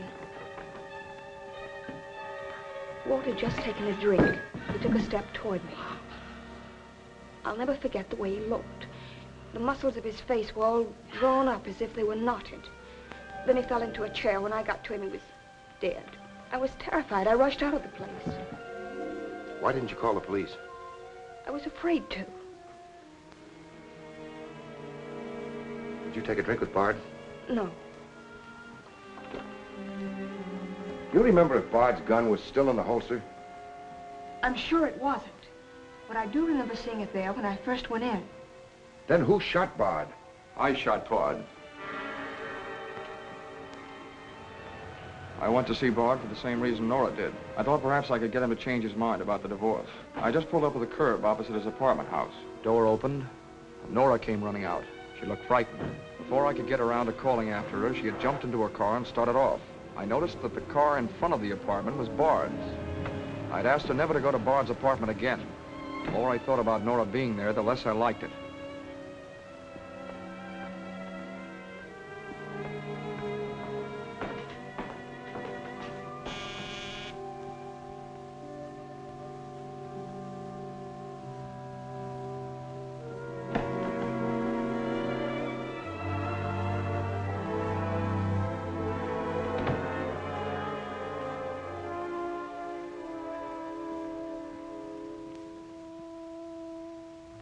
Walter had just taken a drink. He took a step toward me. I'll never forget the way he looked. The muscles of his face were all drawn up as if they were knotted. Then he fell into a chair. When I got to him, he was dead. I was terrified. I rushed out of the place. Why didn't you call the police? I was afraid to. Did you take a drink with Bard? No. You remember if Bard's gun was still in the holster? I'm sure it wasn't. But I do remember seeing it there when I first went in. Then who shot Bard? I shot Bard. I went to see Bard for the same reason Nora did. I thought perhaps I could get him to change his mind about the divorce. I just pulled up with the curb opposite his apartment house. Door opened, and Nora came running out. She looked frightened. Before I could get around to calling after her, she had jumped into her car and started off. I noticed that the car in front of the apartment was Bard's. I'd asked her never to go to Bard's apartment again. The more I thought about Nora being there, the less I liked it.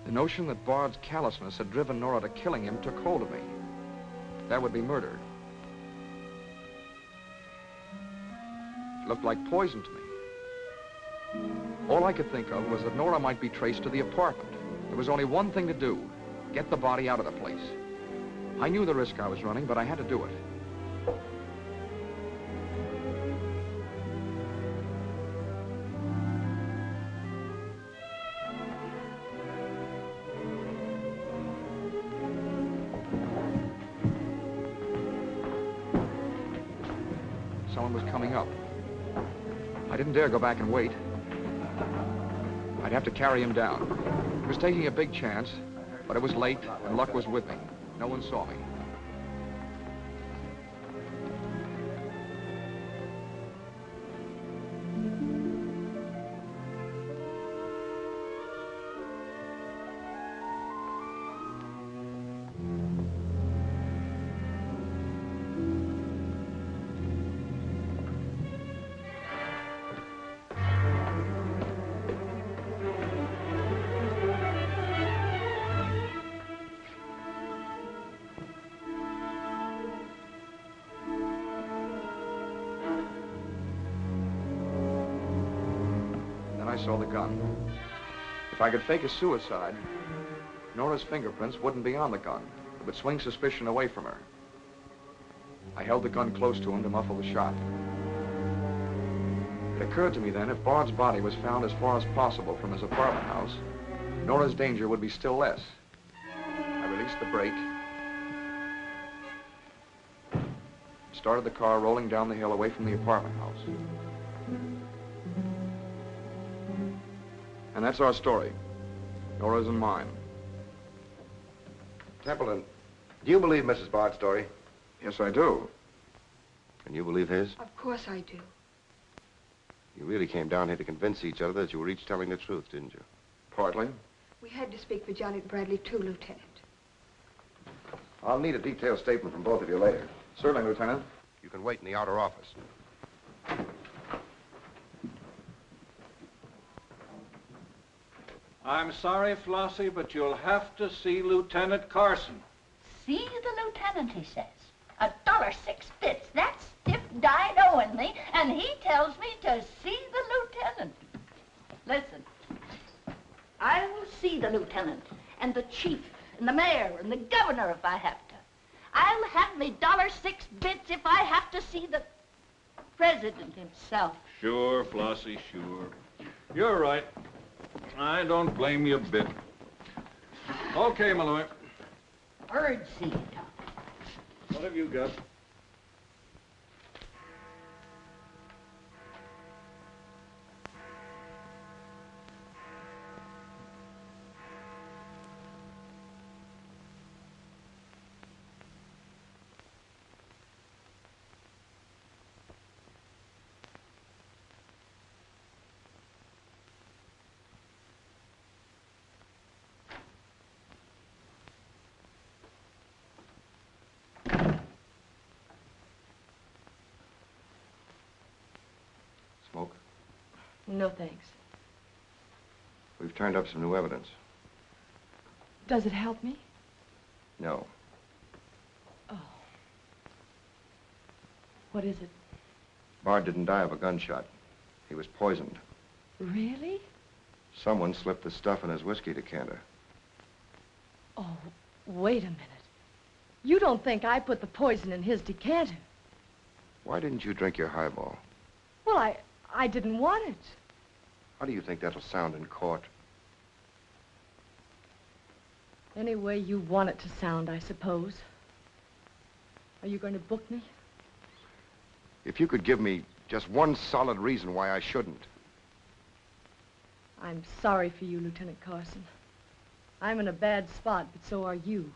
The notion that Bard's callousness had driven Nora to killing him took hold of me. That would be murder. It looked like poison to me. All I could think of was that Nora might be traced to the apartment. There was only one thing to do: get the body out of the place. I knew the risk I was running, but I had to do it. Someone was coming up. I didn't dare go back and wait. I'd have to carry him down. I was taking a big chance, but it was late and luck was with me. No one saw me. saw the gun. If I could fake a suicide, Nora's fingerprints wouldn't be on the gun. It would swing suspicion away from her. I held the gun close to him to muffle the shot. It occurred to me then, if Bard's body was found as far as possible from his apartment house, Nora's danger would be still less. I released the brake, started the car rolling down the hill away from the apartment house. And that's our story. Nora's and mine. Templeton, do you believe Mrs. Bard's story? Yes, I do. And you believe his? Of course I do. You really came down here to convince each other that you were each telling the truth, didn't you? Partly. We had to speak for Janet Bradley, too, Lieutenant. I'll need a detailed statement from both of you later. Certainly, Lieutenant. You can wait in the outer office. I'm sorry, Flossie, but you'll have to see Lieutenant Carson. See the lieutenant, he says. $1.06. That's stiff dino-ing and he tells me to see the lieutenant. Listen, I will see the lieutenant and the chief and the mayor and the governor if I have to. I'll have me $1.06 if I have to see the president himself. Sure, Flossie, sure. You're right. I don't blame you a bit. Okay, Malloy. Birdseed. What have you got? Smoke? No, thanks. We've turned up some new evidence. Does it help me? No. Oh. What is it? Bard didn't die of a gunshot. He was poisoned. Really? Someone slipped the stuff in his whiskey decanter. Oh, wait a minute. You don't think I put the poison in his decanter? Why didn't you drink your highball? Well, I didn't want it. How do you think that'll sound in court? Any way you want it to sound, I suppose. Are you going to book me? If you could give me just one solid reason why I shouldn't. I'm sorry for you, Lieutenant Carson. I'm in a bad spot, but so are you.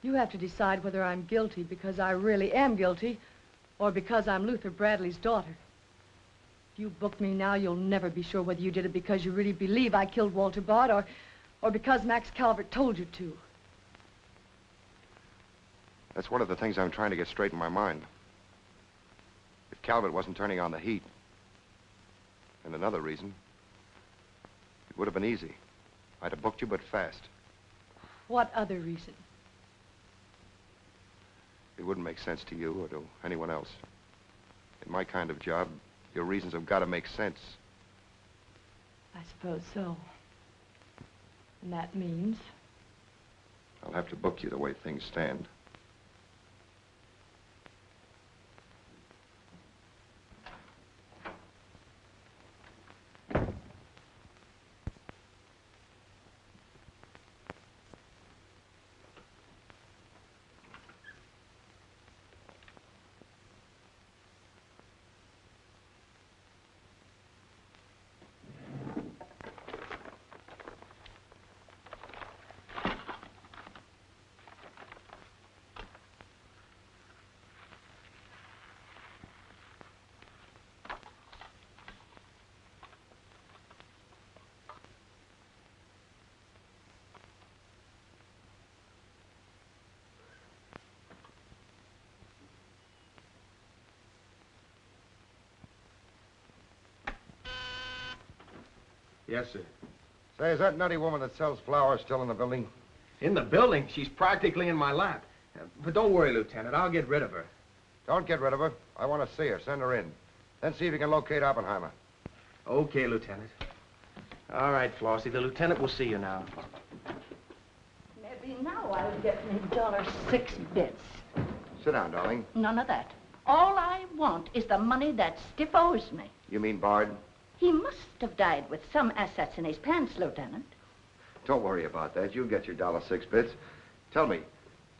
You have to decide whether I'm guilty because I really am guilty or because I'm Luther Bradley's daughter. If you book me now, you'll never be sure whether you did it because you really believe I killed Walter Bard or because Max Calvert told you to. That's one of the things I'm trying to get straight in my mind. If Calvert wasn't turning on the heat, and another reason, it would have been easy. I'd have booked you, but fast. What other reason? It wouldn't make sense to you or to anyone else. In my kind of job, your reasons have got to make sense. I suppose so. And that means? I'll have to book you the way things stand. Yes, sir. Say, is that nutty woman that sells flowers still in the building? In the building? She's practically in my lap. But don't worry, Lieutenant. I'll get rid of her. Don't get rid of her. I want to see her. Send her in. Then see if you can locate Oppenheimer. Okay, Lieutenant. All right, Flossie, the lieutenant will see you now. Maybe now I'll get me $6. Sit down, darling. None of that. All I want is the money that Stiff owes me. You mean Bard? He must have died with some assets in his pants, Lieutenant. Don't worry about that. You'll get your $6. Tell me,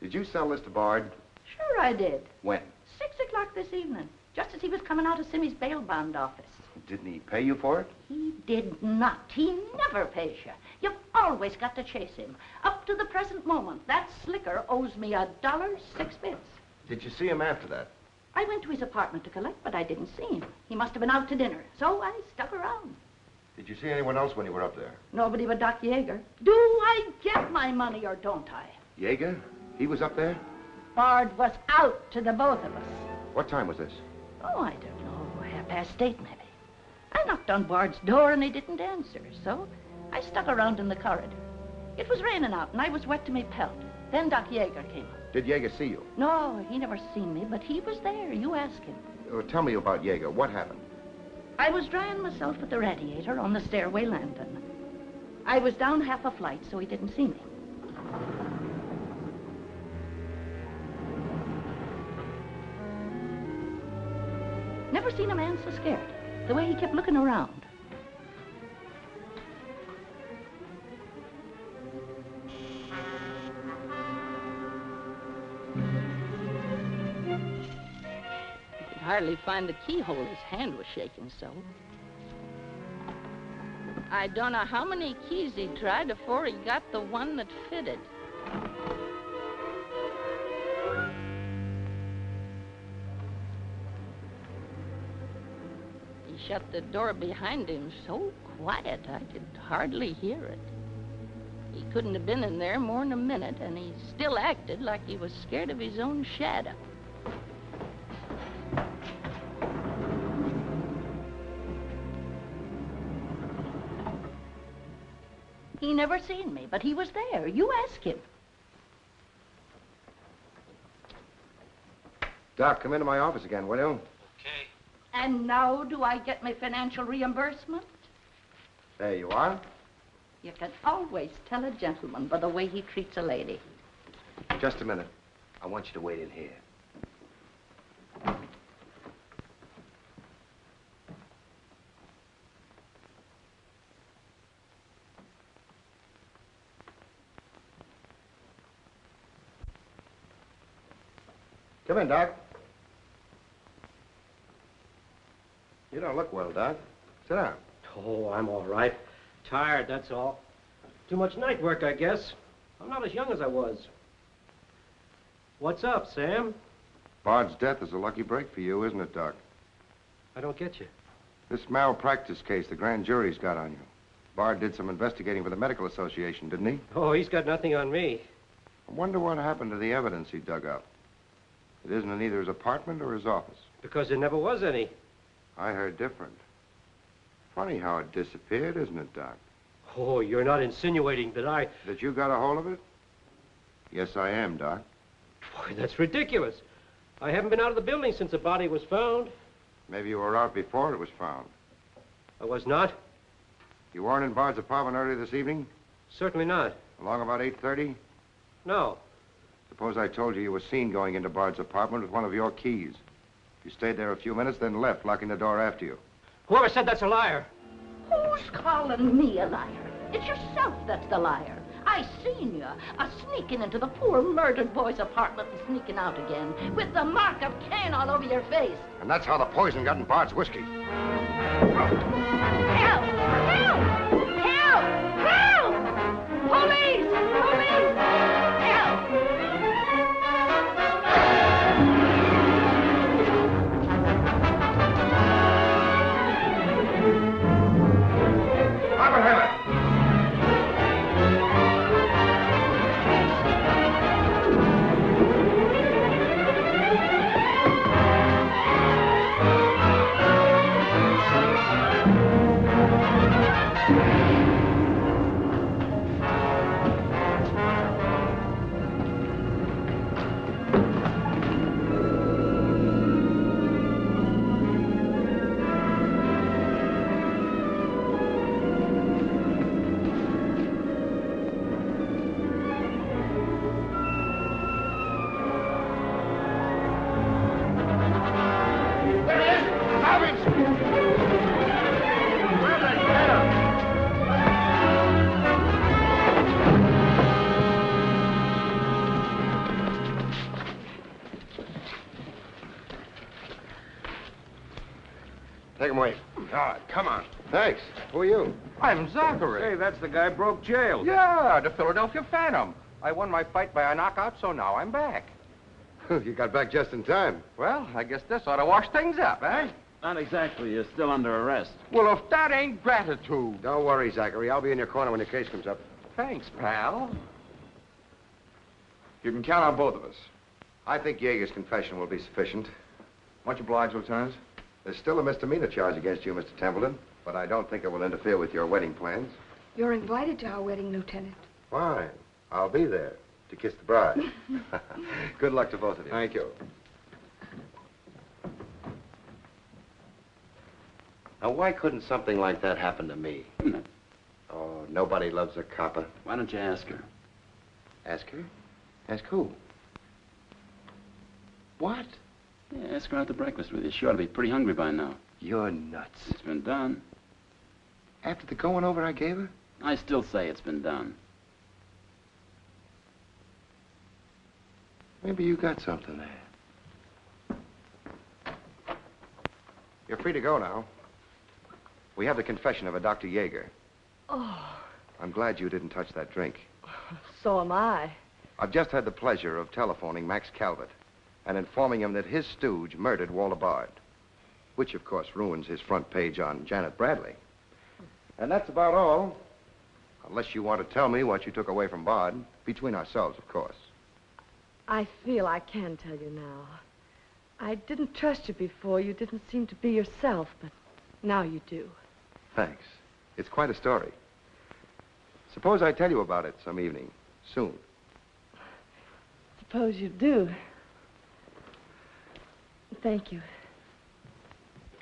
did you sell this to Bard? Sure I did. When? 6 o'clock this evening, just as he was coming out of Simmy's bail bond office. Didn't he pay you for it? He did not. He never pays you. You've always got to chase him. Up to the present moment, that slicker owes me $6. Did you see him after that? I went to his apartment to collect, but I didn't see him. He must have been out to dinner, so I stuck around. Did you see anyone else when you were up there? Nobody but Doc Yeager. Do I get my money or don't I? Yeager? He was up there? Bard was out to the both of us. What time was this? Oh, I don't know, 8:30 maybe. I knocked on Bard's door and he didn't answer, so I stuck around in the corridor. It was raining out and I was wet to me pelt. Then Doc Yeager came up. Did Yeager see you? No, he never seen me, but he was there. You ask him. Tell me about Yeager. What happened? I was drying myself at the radiator on the stairway landing. I was down half a flight, so he didn't see me. Never seen a man so scared. The way he kept looking around. Hardly find the keyhole. His hand was shaking so. I don't know how many keys he tried before he got the one that fitted. He shut the door behind him so quiet I could hardly hear it. He couldn't have been in there more than a minute, and he still acted like he was scared of his own shadow. He never seen me, but he was there. You ask him. Doc, come into my office again, will you? Okay. And now do I get my financial reimbursement? There you are. You can always tell a gentleman by the way he treats a lady. Just a minute. I want you to wait in here. Come in, Doc. You don't look well, Doc. Sit down. Oh, I'm all right. Tired, that's all. Too much night work, I guess. I'm not as young as I was. What's up, Sam? Bard's death is a lucky break for you, isn't it, Doc? I don't get you. This malpractice case the grand jury's got on you. Bard did some investigating for the Medical Association, didn't he? Oh, he's got nothing on me. I wonder what happened to the evidence he dug up. It isn't in either his apartment or his office. Because there never was any. I heard different. Funny how it disappeared, isn't it, Doc? Oh, you're not insinuating that I... That you got a hold of it? Yes, I am, Doc. Boy, that's ridiculous. I haven't been out of the building since the body was found. Maybe you were out before it was found. I was not. You weren't in Bard's apartment earlier this evening? Certainly not. Along about 8:30? No. Suppose I told you were seen going into Bard's apartment with one of your keys. You stayed there a few minutes, then left, locking the door after you. Whoever said that's a liar. Who's calling me a liar? It's yourself that's the liar. I seen you sneaking into the poor murdered boy's apartment and sneaking out again with the mark of Cain all over your face. And that's how the poison got in Bard's whiskey. Help! Help! Help! Help! Police! Police! Help! Take him away. God, come on. Thanks. Who are you? I'm Zachary. Hey, that's the guy broke jail. Yeah, the Philadelphia Phantom. I won my fight by a knockout, so now I'm back. You got back just in time. Well, I guess this ought to wash things up, eh? Not exactly. You're still under arrest. Well, if that ain't gratitude. Don't worry, Zachary. I'll be in your corner when your case comes up. Thanks, pal. You can count on both of us. I think Yeager's confession will be sufficient. Much obliged, Lieutenant. There's still a misdemeanor charge against you, Mr. Templeton, but I don't think it will interfere with your wedding plans. You're invited to our wedding, Lieutenant. Fine. I'll be there to kiss the bride. Good luck to both of you. Thank you. Now, why couldn't something like that happen to me? Oh, nobody loves a copper. Why don't you ask her? Ask her? Ask who? What? Yeah, ask her out to breakfast with you. She ought to be pretty hungry by now. You're nuts. It's been done. After the going over I gave her? I still say it's been done. Maybe you got something there. You're free to go now. We have the confession of a Dr. Yeager. Oh, I'm glad you didn't touch that drink. so am I. I've just had the pleasure of telephoning Max Calvert and informing him that his stooge murdered Walter Bard, which, of course, ruins his front page on Janet Bradley. And that's about all. Unless you want to tell me what you took away from Bard, between ourselves, of course. I feel I can tell you now. I didn't trust you before. You didn't seem to be yourself, but now you do. Thanks. It's quite a story. Suppose I tell you about it some evening, soon. Suppose you do. Thank you.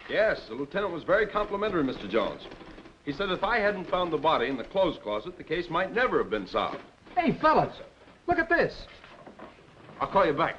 Yes, the lieutenant was very complimentary, Mr. Jones. He said if I hadn't found the body in the clothes closet, the case might never have been solved. Hey, fellas, look at this. I'll call you back.